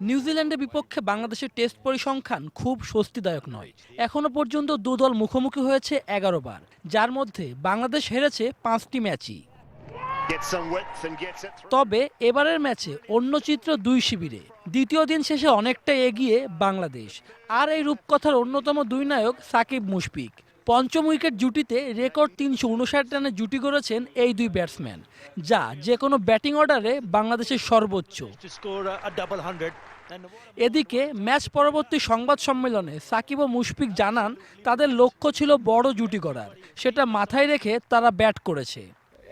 নিউজিল্যান্ডের বিপক্ষে বাংলাদেশের টেস্ট পরিসংখ্যান খুব স্বস্তিদায়ক নয়। এখনো পর্যন্ত দুদল মুখোমুখি হয়েছে 11 বার, যার মধ্যে বাংলাদেশ হেরেছে 5টি ম্যাচই। তবে এবারের ম্যাচে অন্য চিত্র দুই শিবিরে। দ্বিতীয় দিন শেষে অনেকটাই এগিয়ে বাংলাদেশ। আর এই রূপকথার অন্যতম দুই নায়ক সাকিব মুশফিক। পঞ্চম উইকেট জুটিতে রেকর্ড 359 রানে জুটি গড়েছেন এই দুই ব্যাটসম্যান, যা যে কোনো ব্যাটিং অর্ডারে বাংলাদেশের সর্বোচ্চ। এদিকে ম্যাচ পরবর্তী সংবাদ সম্মেলনে সাকিব ও মুশফিক জানান তাদের লক্ষ্য ছিল বড় জুটি গড়ার, সেটা মাথায় রেখে তারা ব্যাট করেছে।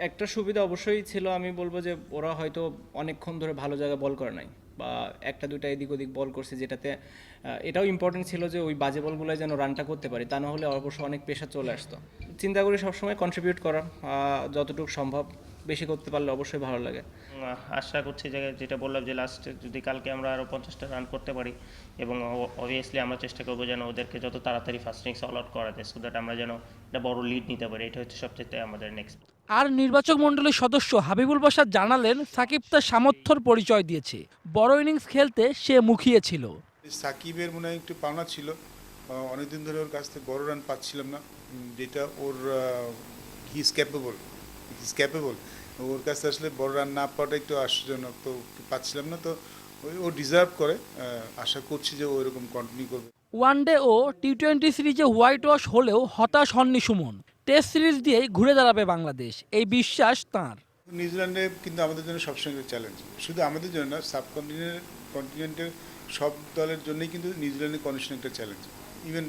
একটা সুবিধা অবশ্যই ছিল, আমি বলবো যে ওরা হয়তো অনেকক্ষণ ধরে ভালো জায়গায় বল করে নাই বা একটা দুইটা এদিক ওদিক বল করছে, যেটাতে এটাও ইম্পর্টেন্ট ছিল যে ওই বাজে বলগুলো যেন রানটা করতে পারি, তা না হলে অবশ্য অনেক প্রেশার চলে আসতো। চিন্তা করি সবসময় কন্ট্রিবিউট করা, যতটুকু সম্ভব বেশি করতে পারলে অবশ্যই ভালো লাগে। আশা করছি যে যেটা বললাম যে লাস্টে যদি কালকে আমরা আরও 50টা রান করতে পারি, এবং অবভিয়াসলি আমরা চেষ্টা করবো যেন ওদেরকে যত তাড়াতাড়ি ফার্স্ট ইনিংস অল আউট করা যায়, সো দ্যাট আমরা যেন একটা বড় লিড নিতে পারি। এটা হচ্ছে সবচেয়ে আমাদের নেক্সট। আর নির্বাচক মণ্ডলীর সদস্য হাবিবুল বাশার জানালেন সাকিব তার সামর্থ্যর পরিচয় দিয়েছে, বড় ইনিংস খেলতে সে মুখিয়েছিল। সাকিবের মনে হয় একটু পাওনা ছিল, অনেকদিন ধরে ওর কাছ থেকে বড় রান পাচ্ছিলাম না, যেটা ওর হি ইজ ক্যাপেবল। ওর কাছে আসলে বড় রান না পাওয়াটা একটু আশ্চর্যজনক, তো পাচ্ছিলাম না, তো ও ডিজার্ভ করে। আশা করছি যে ও এরকম কন্টিনিউ করবে। ওয়ানডে ও টি-20 সিরিজে হোয়াইট ওয়াশ হলেও হতাশ হননি সুমন। টেস্ট সিরিজ দিয়েই ঘুরে দাঁড়াবে বাংলাদেশ, এই বিশ্বাস তাঁর। নিউজিল্যান্ডে কিন্তু আমাদের জন্য সবসময় চ্যালেঞ্জ, শুধু আমাদের জন্য না, সাবকন্টিনেন্টের সব দলের জন্যই কিন্তু নিউজিল্যান্ডের কন্ডিশন একটা চ্যালেঞ্জ। ইভেন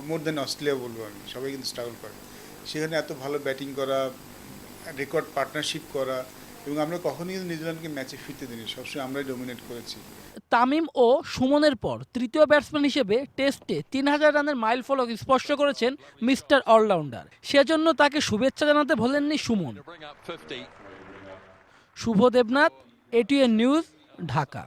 মোর দেন অস্ট্রেলিয়া বলবো আমি, সবাই কিন্তু স্ট্রাগল করে। সেখানে এত ভালো ব্যাটিং করা, রেকর্ড পার্টনারশিপ করা, এবং আমরা কখনোই নিউজিল্যান্ডকে ম্যাচে ফিরতে দিইনি, সবসময় আমরাই ডমিনেট করেছি। তামিম ও সুমনের পর তৃতীয় ব্যাটসম্যান হিসেবে টেস্টে 3000 রানের মাইলফলক স্পর্শ করেছেন মিস্টার অলরাউন্ডার। সেজন্য তাকে শুভেচ্ছা জানাতে ভোলেননি সুমন। শুভ দেবনাথ, এটিএন নিউজ, ঢাকা।